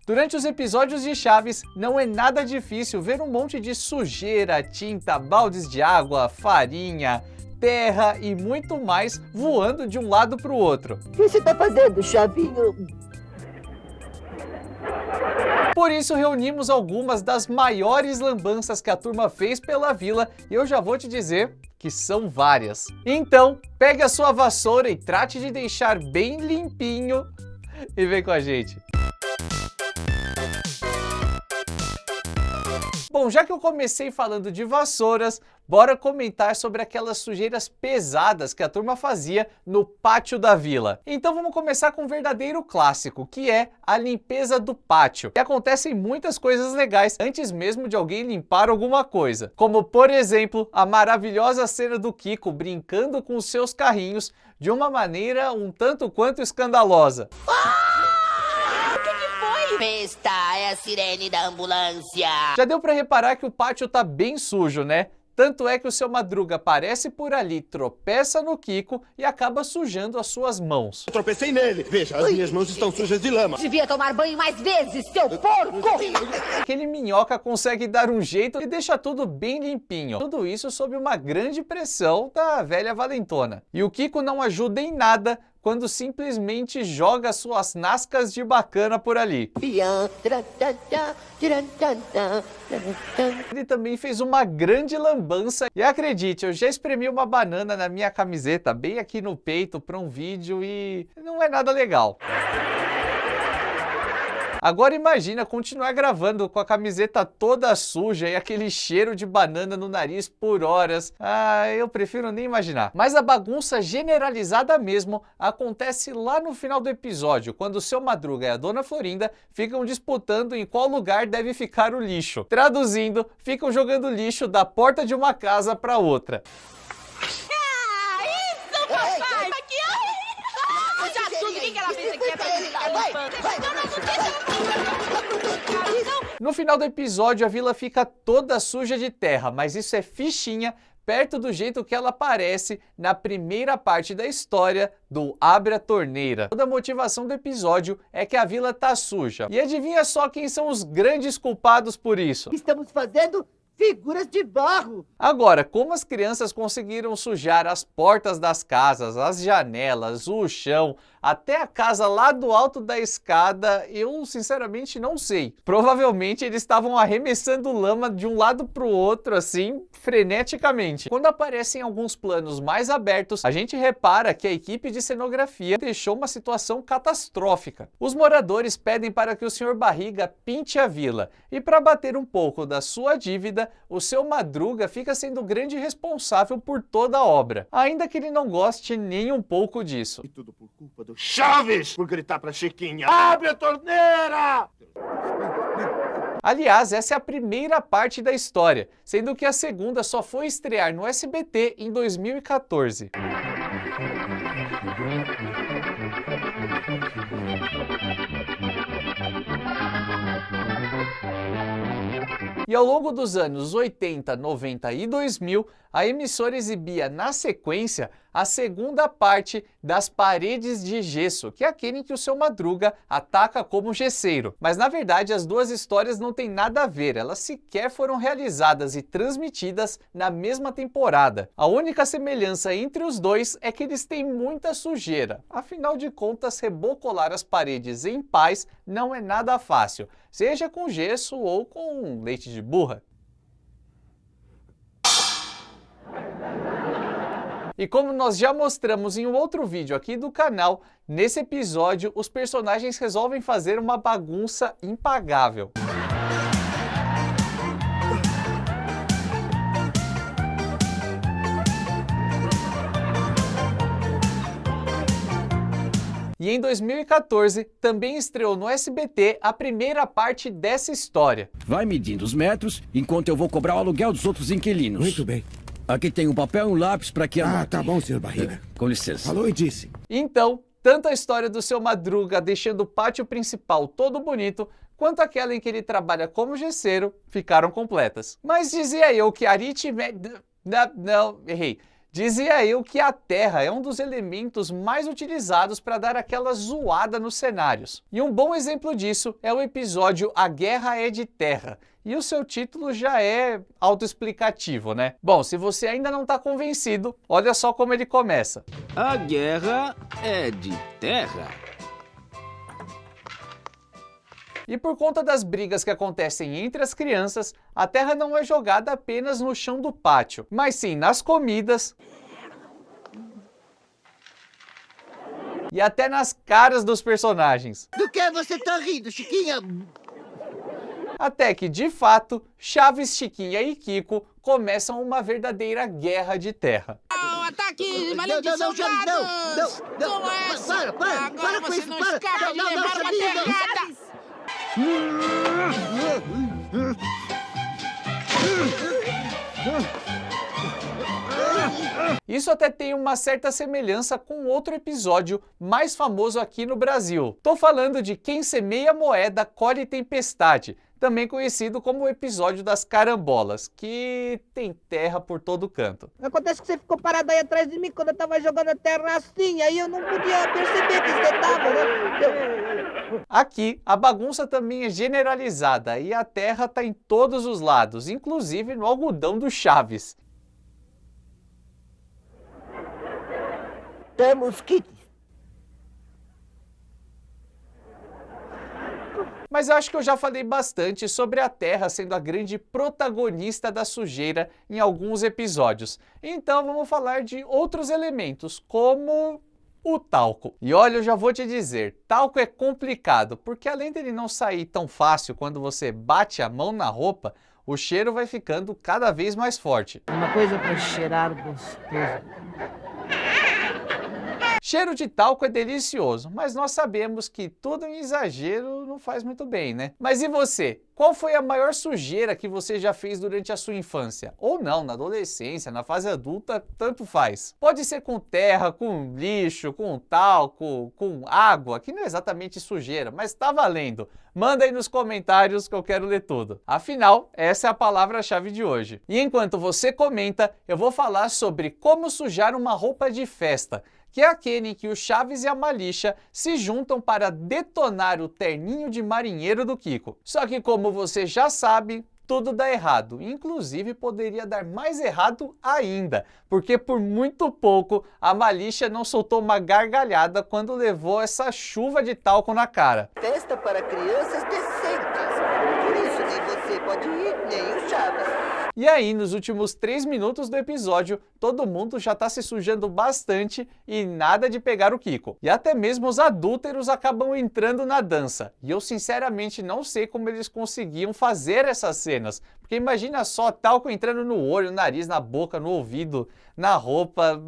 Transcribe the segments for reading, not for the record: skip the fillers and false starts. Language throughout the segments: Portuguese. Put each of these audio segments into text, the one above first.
Durante os episódios de Chaves, não é nada difícil ver um monte de sujeira, tinta, baldes de água, farinha, terra e muito mais voando de um lado para o outro. O que você tá fazendo, Chavinho? Por isso reunimos algumas das maiores lambanças que a turma fez pela vila e eu já vou te dizer que são várias. Então, pegue a sua vassoura e trate de deixar bem limpinho e vem com a gente. Bom, já que eu comecei falando de vassouras, bora comentar sobre aquelas sujeiras pesadas que a turma fazia no pátio da vila. Então vamos começar com um verdadeiro clássico, que é a limpeza do pátio. E acontecem muitas coisas legais antes mesmo de alguém limpar alguma coisa. Como, por exemplo, a maravilhosa cena do Kiko brincando com os seus carrinhos de uma maneira um tanto quanto escandalosa. Besta, é a sirene da ambulância. Já deu pra reparar que o pátio tá bem sujo, né? Tanto é que o seu Madruga aparece por ali, tropeça no Kiko e acaba sujando as suas mãos. Eu tropecei nele. Veja, as minhas mãos estão sujas de lama. Devia tomar banho mais vezes, seu porco! Aquele minhoca consegue dar um jeito e deixa tudo bem limpinho. Tudo isso sob uma grande pressão da velha valentona. E o Kiko não ajuda em nada quando simplesmente joga suas nascas de bacana por ali. Ele também fez uma grande lambança e acredite, eu já espremi uma banana na minha camiseta, bem aqui no peito para um vídeo e não é nada legal. Agora imagina continuar gravando com a camiseta toda suja e aquele cheiro de banana no nariz por horas. Ah, eu prefiro nem imaginar. Mas a bagunça generalizada mesmo acontece lá no final do episódio, quando o seu Madruga e a Dona Florinda ficam disputando em qual lugar deve ficar o lixo. Traduzindo, ficam jogando lixo da porta de uma casa para outra. Isso, papai! Aqui, ai! Já tudo que ela fez aqui é pra ficar limpando. No final do episódio, a vila fica toda suja de terra, mas isso é fichinha perto do jeito que ela aparece na primeira parte da história do Abre a Torneira. Toda a motivação do episódio é que a vila tá suja. E adivinha só quem são os grandes culpados por isso? Estamos fazendo figuras de barro. Agora, como as crianças conseguiram sujar as portas das casas, as janelas, o chão, até a casa lá do alto da escada, eu sinceramente não sei. Provavelmente eles estavam arremessando lama de um lado para o outro, assim, freneticamente. Quando aparecem alguns planos mais abertos, a gente repara que a equipe de cenografia deixou uma situação catastrófica. Os moradores pedem para que o Sr. Barriga pinte a vila, e para bater um pouco da sua dívida, o seu Madruga fica sendo o grande responsável por toda a obra, ainda que ele não goste nem um pouco disso. E tudo por culpa do Chaves, por gritar pra Chiquinha: abre a torneira! Aliás, essa é a primeira parte da história, sendo que a segunda só foi estrear no SBT em 2014. E ao longo dos anos 80, 90 e 2000, a emissora exibia na sequência a segunda parte das Paredes de Gesso, que é aquele em que o seu Madruga ataca como gesseiro. Mas na verdade as duas histórias não têm nada a ver, elas sequer foram realizadas e transmitidas na mesma temporada. A única semelhança entre os dois é que eles têm muita sujeira. Afinal de contas, rebocolar as paredes em paz não é nada fácil, seja com gesso ou com leite de burra. E como nós já mostramos em um outro vídeo aqui do canal, nesse episódio os personagens resolvem fazer uma bagunça impagável. E em 2014, também estreou no SBT a primeira parte dessa história. Vai medindo os metros, enquanto eu vou cobrar o aluguel dos outros inquilinos. Muito bem. Aqui tem um papel e um lápis para que anote. Tá bom, Sr. Barriga. Com licença. Falou e disse. Então, tanto a história do seu Madruga deixando o pátio principal todo bonito, quanto aquela em que ele trabalha como gesseiro, ficaram completas. Mas dizia eu que Aritmética... Não, errei. Dizia eu que a terra é um dos elementos mais utilizados para dar aquela zoada nos cenários. E um bom exemplo disso é o episódio A Guerra é de Terra. E o seu título já é autoexplicativo, né? Bom, se você ainda não está convencido, olha só como ele começa. A guerra é de terra. E por conta das brigas que acontecem entre as crianças, a terra não é jogada apenas no chão do pátio, mas sim nas comidas e até nas caras dos personagens. Do que você tá rindo, Chiquinha? Até que, de fato, Chaves, Chiquinha e Kiko começam uma verdadeira guerra de terra. Ataque, Não, maledição, Chaves, dados! não. Com essa! Para Agora com você isso, não para. escapa de Não, levar uma Chavinho, não. pegada! Isso até tem uma certa semelhança com outro episódio mais famoso aqui no Brasil. Tô falando de Quem Semeia Moeda Colhe Tempestade, também conhecido como o episódio das carambolas, que tem terra por todo canto. Acontece que você ficou parado aí atrás de mim quando eu tava jogando a terra assim, aí eu não podia perceber que você tava, né? Aqui, a bagunça também é generalizada e a terra tá em todos os lados, inclusive no algodão do Chaves. Temos kits. Mas acho que eu já falei bastante sobre a terra sendo a grande protagonista da sujeira em alguns episódios. Então vamos falar de outros elementos, como o talco. E olha, eu já vou te dizer, talco é complicado, porque além dele não sair tão fácil quando você bate a mão na roupa, o cheiro vai ficando cada vez mais forte. Uma coisa pra cheirar gostoso. Cheiro de talco é delicioso, mas nós sabemos que tudo em exagero não faz muito bem, né? Mas e você? Qual foi a maior sujeira que você já fez durante a sua infância? Ou não, na adolescência, na fase adulta, tanto faz. Pode ser com terra, com lixo, com talco, com água, que não é exatamente sujeira, mas tá valendo. Manda aí nos comentários que eu quero ler tudo. Afinal, essa é a palavra-chave de hoje. E enquanto você comenta, eu vou falar sobre como sujar uma roupa de festa, que é aquele em que o Chaves e a Malixa se juntam para detonar o terninho de marinheiro do Kiko. Só que, como você já sabe, tudo dá errado. Inclusive, poderia dar mais errado ainda, porque por muito pouco a Malixa não soltou uma gargalhada quando levou essa chuva de talco na cara. Festa para crianças decentes. Por isso nem você pode ir, nem o Chaves. E aí, nos últimos 3 minutos do episódio, todo mundo já tá se sujando bastante e nada de pegar o Kiko. E até mesmo os adúlteros acabam entrando na dança. E eu sinceramente não sei como eles conseguiam fazer essas cenas. Porque imagina só, talco entrando no olho, no nariz, na boca, no ouvido, na roupa.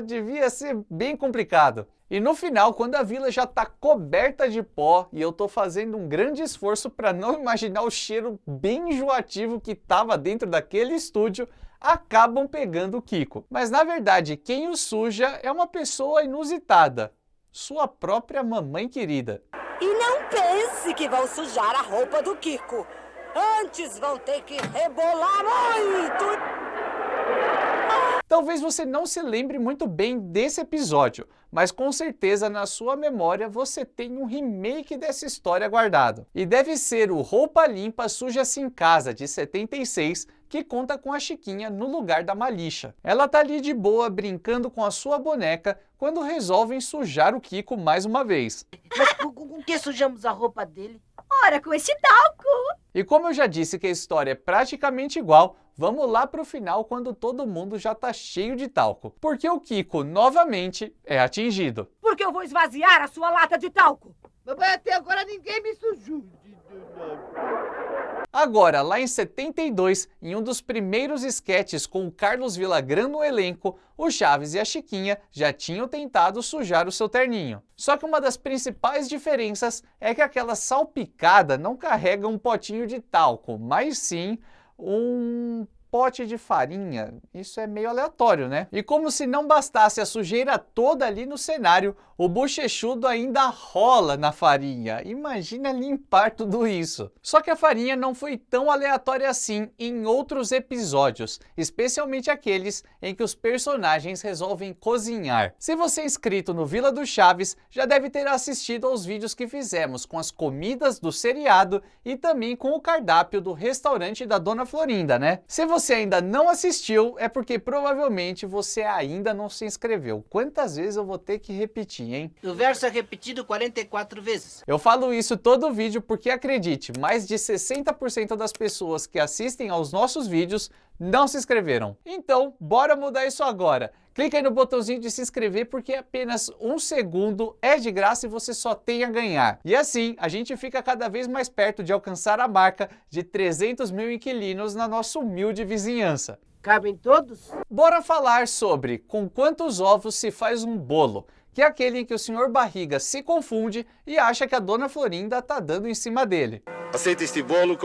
Devia ser bem complicado. E no final, quando a vila já tá coberta de pó e eu tô fazendo um grande esforço para não imaginar o cheiro bem enjoativo que tava dentro daquele estúdio, acabam pegando o Kiko. Mas na verdade, quem o suja é uma pessoa inusitada, sua própria mamãe querida. E não pense que vão sujar a roupa do Kiko. Antes vão ter que rebolar muito. Talvez você não se lembre muito bem desse episódio, mas com certeza na sua memória você tem um remake dessa história guardado. E deve ser o Roupa Limpa Suja-se em Casa, de 76, que conta com a Chiquinha no lugar da Malixa. Ela tá ali de boa brincando com a sua boneca quando resolvem sujar o Kiko mais uma vez. Mas com que sujamos a roupa dele? Ora, com esse talco! E como eu já disse que a história é praticamente igual, vamos lá pro final quando todo mundo já tá cheio de talco. Porque o Kiko, novamente, é atingido. Porque eu vou esvaziar a sua lata de talco. Mamãe, até agora ninguém me sujou. Agora, lá em 72, em um dos primeiros esquetes com o Carlos Villagrán no elenco, o Chaves e a Chiquinha já tinham tentado sujar o seu terninho. Só que uma das principais diferenças é que aquela salpicada não carrega um potinho de talco, mas sim um pote de farinha. Isso é meio aleatório, né? E como se não bastasse a sujeira toda ali no cenário, o bochechudo ainda rola na farinha. Imagina limpar tudo isso. Só que a farinha não foi tão aleatória assim em outros episódios, especialmente aqueles em que os personagens resolvem cozinhar. Se você é inscrito no Vila do Chaves, já deve ter assistido aos vídeos que fizemos com as comidas do seriado e também com o cardápio do restaurante da Dona Florinda, né? Se você ainda não assistiu, é porque provavelmente você ainda não se inscreveu. Quantas vezes eu vou ter que repetir, hein? O verso é repetido 44 vezes. Eu falo isso todo vídeo porque, acredite, mais de 60% das pessoas que assistem aos nossos vídeos não se inscreveram. Então, bora mudar isso agora. Clica aí no botãozinho de se inscrever porque apenas 1 segundo é de graça e você só tem a ganhar. E assim, a gente fica cada vez mais perto de alcançar a marca de 300 mil inquilinos na nossa humilde vizinhança. Cabem todos? Bora falar sobre com quantos ovos se faz um bolo, que é aquele em que o Sr. Barriga se confunde e acha que a Dona Florinda tá dando em cima dele. Aceita este bolo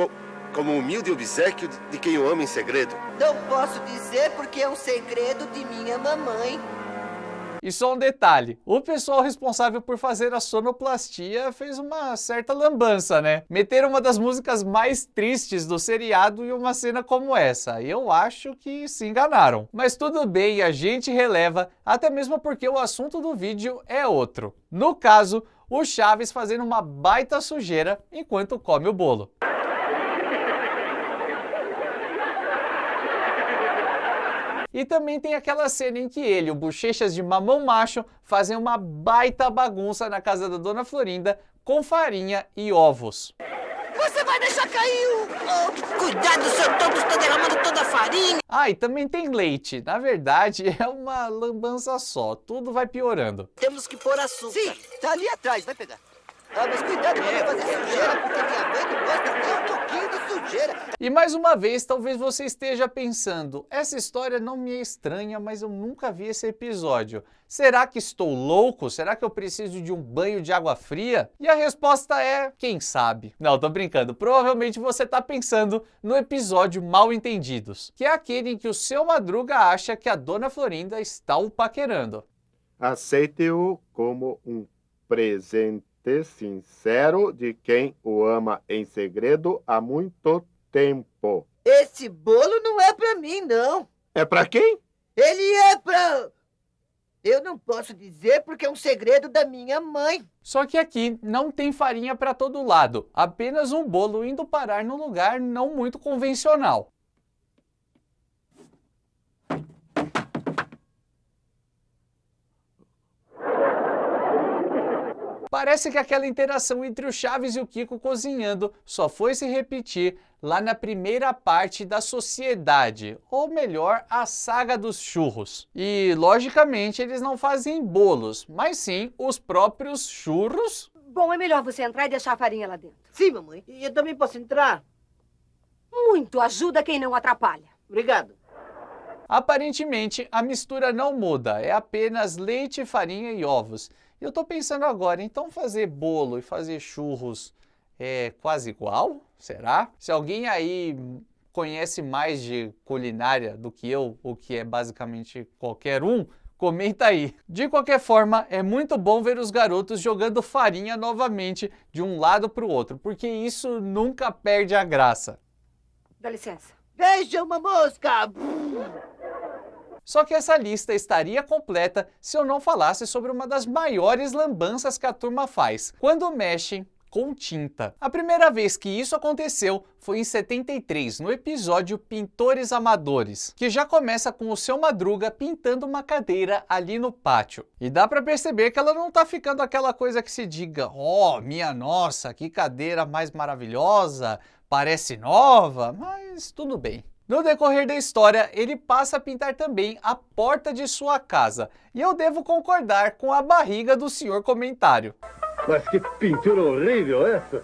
como um humilde obséquio de quem o ama em segredo. Não posso dizer porque é um segredo de minha mamãe. E só um detalhe, o pessoal responsável por fazer a sonoplastia fez uma certa lambança, né? Meteram uma das músicas mais tristes do seriado em uma cena como essa. Eu acho que se enganaram. Mas tudo bem, a gente releva, até mesmo porque o assunto do vídeo é outro. No caso, o Chaves fazendo uma baita sujeira enquanto come o bolo. E também tem aquela cena em que ele e o Bochechas de Mamão Macho fazem uma baita bagunça na casa da Dona Florinda com farinha e ovos. Você vai deixar cair o... Cuidado, seu tonto, está derramando toda a farinha. Ah, e também tem leite. Na verdade, é uma lambança só. Tudo vai piorando. Temos que pôr açúcar. Sim, tá ali atrás, vai pegar. Ah, mas cuidado pra não fazer sujeira, porque minha mãe não gosta nem um pouquinho de sujeira. E mais uma vez, talvez você esteja pensando, essa história não me é estranha, mas eu nunca vi esse episódio. Será que estou louco? Será que eu preciso de um banho de água fria? E a resposta é, quem sabe? Não, tô brincando. Provavelmente você tá pensando no episódio Mal Entendidos, que é aquele em que o seu Madruga acha que a Dona Florinda está o paquerando. Aceite-o como um presente sincero de quem o ama em segredo há muito tempo. Esse bolo não é pra mim, não. É pra quem? Ele é pra... Eu não posso dizer porque é um segredo da minha mãe. Só que aqui não tem farinha para todo lado, apenas um bolo indo parar num lugar não muito convencional. Parece que aquela interação entre o Chaves e o Kiko cozinhando só foi se repetir lá na primeira parte da Sociedade, ou melhor, a Saga dos Churros. E, logicamente, eles não fazem bolos, mas sim os próprios churros. Bom, é melhor você entrar e deixar a farinha lá dentro. Sim, mamãe. E eu também posso entrar? Muito ajuda quem não atrapalha. Obrigado. Aparentemente, a mistura não muda, é apenas leite, farinha e ovos. E eu tô pensando agora, então fazer bolo e fazer churros é quase igual? Será? Se alguém aí conhece mais de culinária do que eu, o que é basicamente qualquer um, comenta aí. De qualquer forma, é muito bom ver os garotos jogando farinha novamente de um lado para o outro, porque isso nunca perde a graça. Dá licença. Veja uma mosca! Só que essa lista estaria completa se eu não falasse sobre uma das maiores lambanças que a turma faz, quando mexem com tinta. A primeira vez que isso aconteceu foi em 73, no episódio Pintores Amadores, que já começa com o seu Madruga pintando uma cadeira ali no pátio. E dá pra perceber que ela não tá ficando aquela coisa que se diga, oh, minha nossa, que cadeira mais maravilhosa, parece nova, mas tudo bem. No decorrer da história, ele passa a pintar também a porta de sua casa. E eu devo concordar com a barriga do senhor comentário. Mas que pintura horrível essa!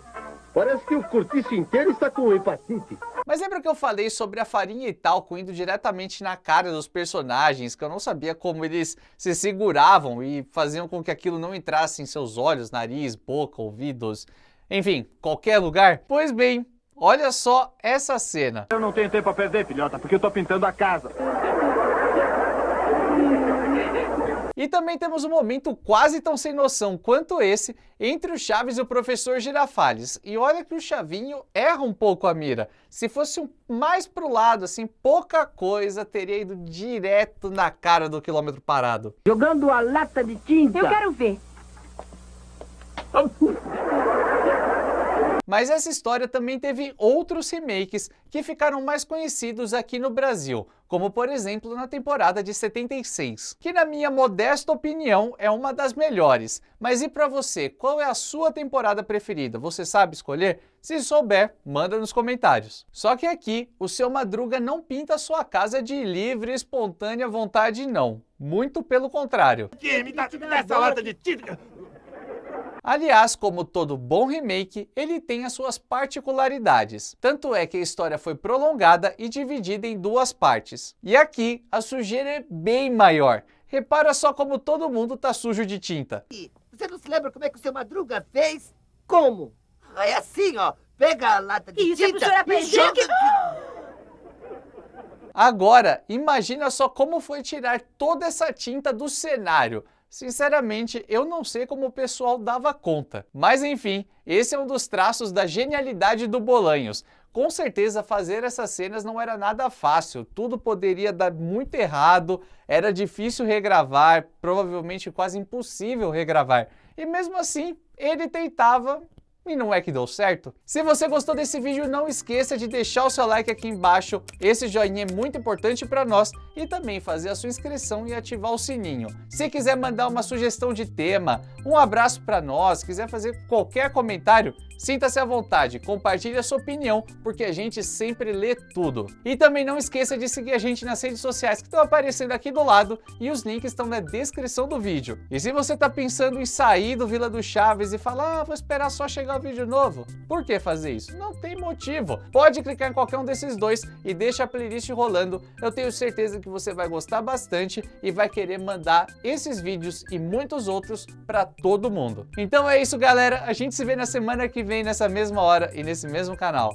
Parece que o cortiço inteiro está com hepatite. Mas lembra que eu falei sobre a farinha e talco indo diretamente na cara dos personagens, que eu não sabia como eles se seguravam e faziam com que aquilo não entrasse em seus olhos, nariz, boca, ouvidos, enfim, qualquer lugar? Pois bem, olha só essa cena. Eu não tenho tempo a perder, filhota, porque eu tô pintando a casa. E também temos um momento quase tão sem noção quanto esse entre o Chaves e o professor Girafales. E olha que o Chavinho erra um pouco a mira. Se fosse mais pro lado, assim, pouca coisa, teria ido direto na cara do quilômetro parado. Jogando a lata de tinta. Eu quero ver. Mas essa história também teve outros remakes que ficaram mais conhecidos aqui no Brasil, como por exemplo na temporada de 76, que na minha modesta opinião é uma das melhores. Mas e pra você, qual é a sua temporada preferida? Você sabe escolher? Se souber, manda nos comentários. Só que aqui, o Seu Madruga não pinta a sua casa de livre e espontânea vontade não, muito pelo contrário. Me dá essa lata de tinta. Aliás, como todo bom remake, ele tem as suas particularidades. Tanto é que a história foi prolongada e dividida em duas partes. E aqui, a sujeira é bem maior. Repara só como todo mundo tá sujo de tinta. Você não se lembra como é que o Seu Madruga fez? Como? É assim, ó. Pega a lata de Isso é pro tinta senhor e aprender joga... que... Agora, imagina só como foi tirar toda essa tinta do cenário. Sinceramente, eu não sei como o pessoal dava conta. Mas enfim, esse é um dos traços da genialidade do Bolanhos. Com certeza fazer essas cenas não era nada fácil, tudo poderia dar muito errado, era difícil regravar, provavelmente quase impossível regravar. E mesmo assim, ele tentava... E não é que deu certo? Se você gostou desse vídeo, não esqueça de deixar o seu like aqui embaixo. Esse joinha é muito importante para nós e também fazer a sua inscrição e ativar o sininho. Se quiser mandar uma sugestão de tema, um abraço para nós, quiser fazer qualquer comentário, sinta-se à vontade, compartilhe a sua opinião, porque a gente sempre lê tudo. E também não esqueça de seguir a gente nas redes sociais que estão aparecendo aqui do lado e os links estão na descrição do vídeo. E se você está pensando em sair do Vila do Chaves e falar, vou esperar só chegar vídeo novo. Por que fazer isso? Não tem motivo. Pode clicar em qualquer um desses dois e deixa a playlist rolando. Eu tenho certeza que você vai gostar bastante e vai querer mandar esses vídeos e muitos outros para todo mundo. Então é isso, galera. A gente se vê na semana que vem nessa mesma hora e nesse mesmo canal.